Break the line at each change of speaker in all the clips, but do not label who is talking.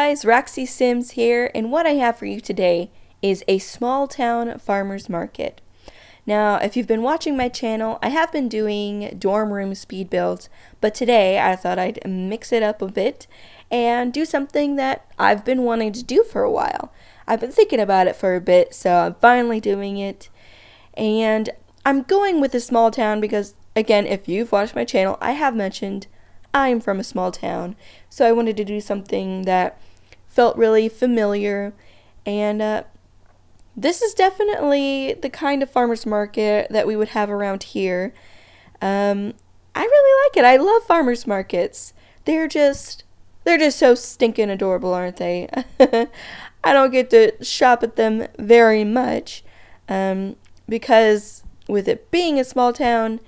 guys, Roxxy Sims here, and what I have for you today is a small town farmer's market. Now, if you've been watching my channel, I have been doing dorm room speed builds, but today I thought I'd mix it up a bit and do something that I've been wanting to do for a while. I've been thinking about it for a bit, so I'm finally doing it. And I'm going with a small town because, again, if you've watched my channel, I have mentioned I'm from a small town, so I wanted to do something that felt really familiar, and this is definitely the kind of farmer's market that we would have around here. I really like it. I love farmer's markets. They're just so stinking adorable, aren't they? I don't get to shop at them very much, because with it being a small town,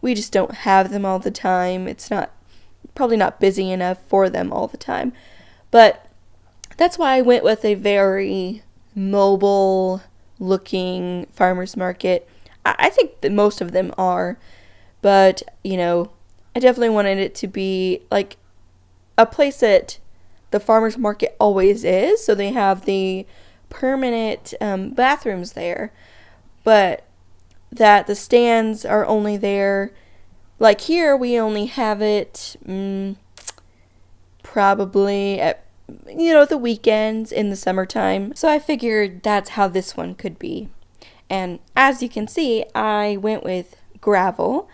we just don't have them all the time. It's probably not busy enough for them all the time. But that's why I went with a very mobile looking farmer's market. I think that most of them are, but I definitely wanted it to be like a place that the farmer's market always is, so they have the permanent bathrooms there, but that the stands are only there. Like here, we only have it probably at, the weekends in the summertime. So I figured that's how this one could be. And as you can see, I went with gravel.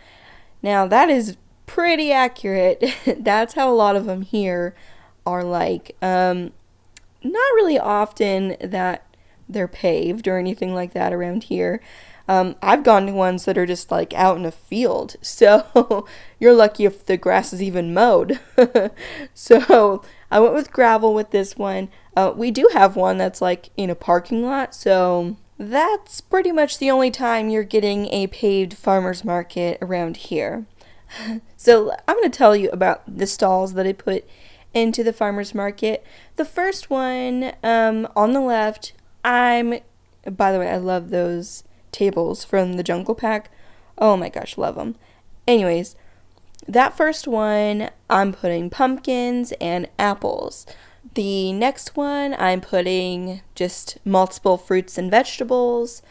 Now that is pretty accurate. That's how a lot of them here are like. Not really often that they're paved or anything like that around here. I've gone to ones that are just like out in a field, so you're lucky if the grass is even mowed. So I went with gravel with this one. We do have one that's like in a parking lot, so that's pretty much the only time you're getting a paved farmer's market around here. So I'm going to tell you about the stalls that I put into the farmer's market. The first one on the left, by the way, I love those tables from the Jungle Pack. Oh my gosh, love them. Anyways, that first one, I'm putting pumpkins and apples. The next one, I'm putting just multiple fruits and vegetables.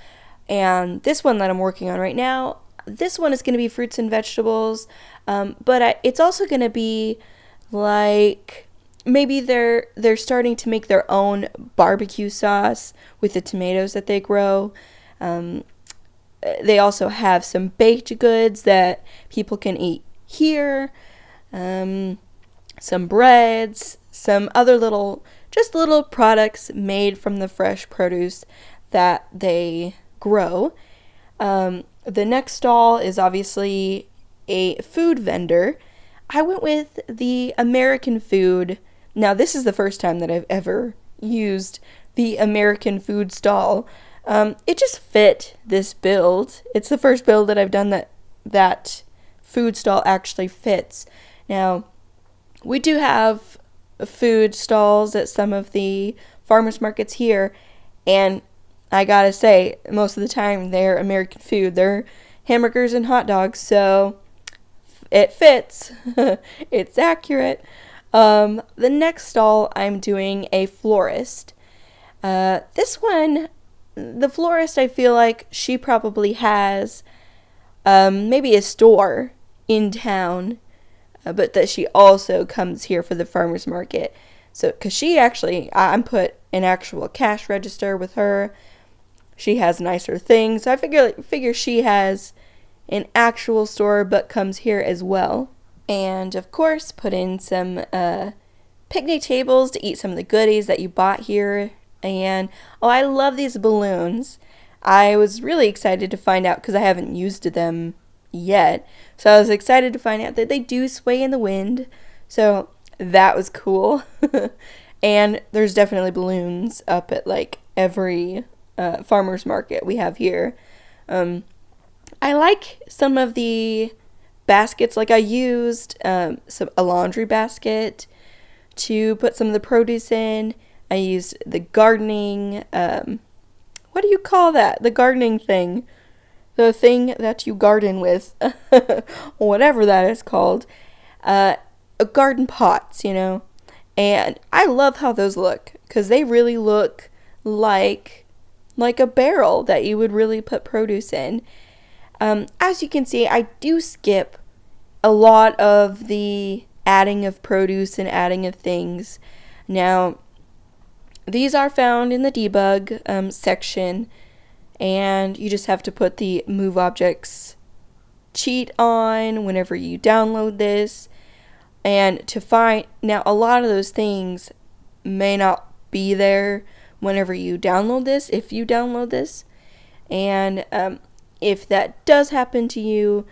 And this one that I'm working on right now, this one is going to be fruits and vegetables, but it's also going to be like maybe they're starting to make their own barbecue sauce with the tomatoes that they grow. They also have some baked goods that people can eat here, some breads, some other little products made from the fresh produce that they grow. The next stall is obviously a food vendor. I went with the American food. Now, this is the first time that I've ever used the American food stall. It just fit this build. It's the first build that I've done that food stall actually fits. Now, we do have food stalls at some of the farmers markets here, and I gotta say, most of the time they're American food. They're hamburgers and hot dogs, so it fits. It's accurate. The next stall, I'm doing a florist. This one, the florist, I feel like she probably has maybe a store in town, but that she also comes here for the farmer's market. So, because she actually, I'm put an actual cash register with her. She has nicer things. So I figure she has an actual store, but comes here as well. And of course, put in some picnic tables to eat some of the goodies that you bought here. And, I love these balloons. I was really excited to find out, because I haven't used them yet. So I was excited to find out that they do sway in the wind. So that was cool. And there's definitely balloons up at like every farmer's market we have here. I like some of the baskets. Like I used a laundry basket to put some of the produce in. I used the gardening, what do you call that? The gardening thing. The thing that you garden with. Whatever that is called. Garden pots, And I love how those look, because they really look like a barrel that you would really put produce in. As you can see, I do skip a lot of the adding of produce and adding of things. Now, these are found in the debug section, and you just have to put the move objects cheat on whenever you download this. And to find, now a lot of those things may not be there whenever you download this, if you download this. And if that does happen to you,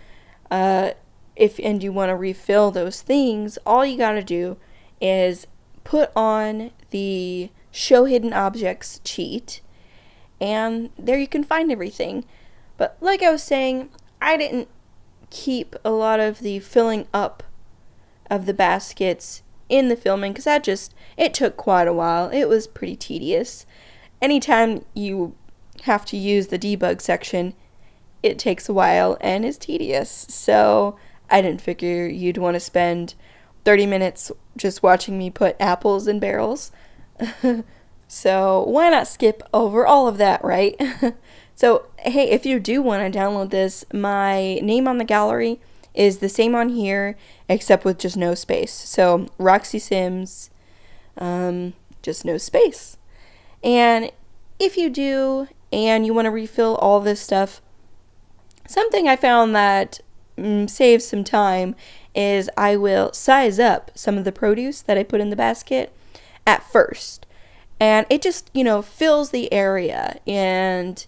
and you want to refill those things, all you gotta do is put on the show hidden objects cheat, and there you can find everything. But like I was saying, I didn't keep a lot of the filling up of the baskets in the filming, because it took quite a while. It was pretty tedious. Anytime you have to use the debug section, it takes a while and is tedious. So I didn't figure you'd want to spend 30 minutes just watching me put apples in barrels. So why not skip over all of that, right? So, hey, if you do want to download this, my name on the gallery is the same on here, except with just no space. So, Roxxy Sims, just no space. And if you do, and you want to refill all this stuff, something I found that saves some time is I will size up some of the produce that I put in the basket at first. And it just, fills the area, and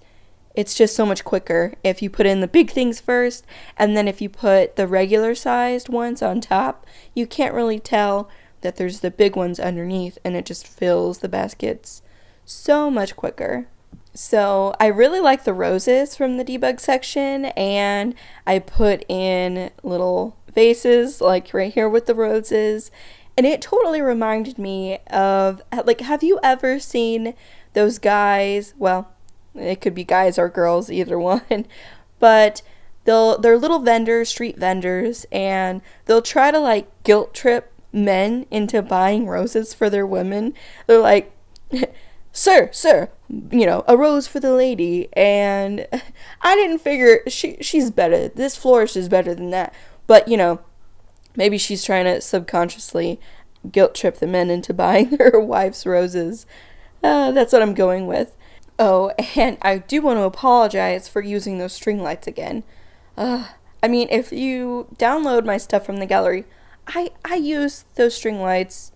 it's just so much quicker if you put in the big things first, and then if you put the regular sized ones on top, you can't really tell that there's the big ones underneath, and it just fills the baskets so much quicker. So I really like the roses from the debug section, and I put in little vases like right here with the roses. And it totally reminded me of, have you ever seen those guys? Well, it could be guys or girls, either one. But they're little vendors, street vendors, and they'll try to, guilt trip men into buying roses for their women. They're like, sir, a rose for the lady. And I didn't figure she's better. This florist is better than that. But, maybe she's trying to subconsciously guilt trip the men into buying their wife's roses. That's what I'm going with. Oh, and I do want to apologize for using those string lights again. If you download my stuff from the gallery, I use those string lights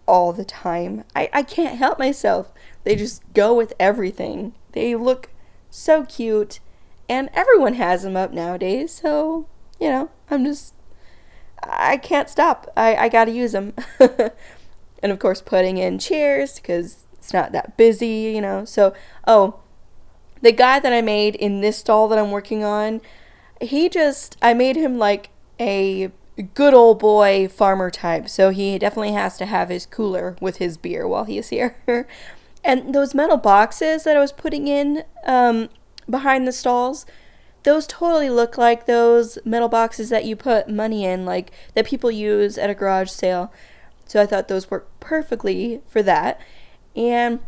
all the time. I can't help myself. They just go with everything. They look so cute, and everyone has them up nowadays, so, I can't stop. I gotta use them. And of course putting in chairs, because it's not that busy, So, the guy that I made in this stall that I'm working on, I made him like a good old boy farmer type. So he definitely has to have his cooler with his beer while he's here. And those metal boxes that I was putting in behind the stalls, those totally look like those metal boxes that you put money in, like that people use at a garage sale. So I thought those worked perfectly for that. And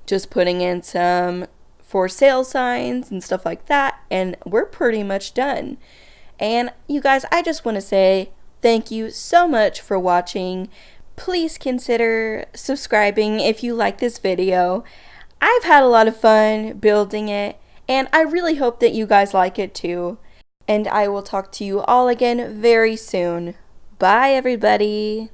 just putting in some for sale signs and stuff like that, and we're pretty much done. And you guys, I just want to say thank you so much for watching. Please consider subscribing if you like this video. I've had a lot of fun building it, and I really hope that you guys like it too. And I will talk to you all again very soon. Bye, everybody.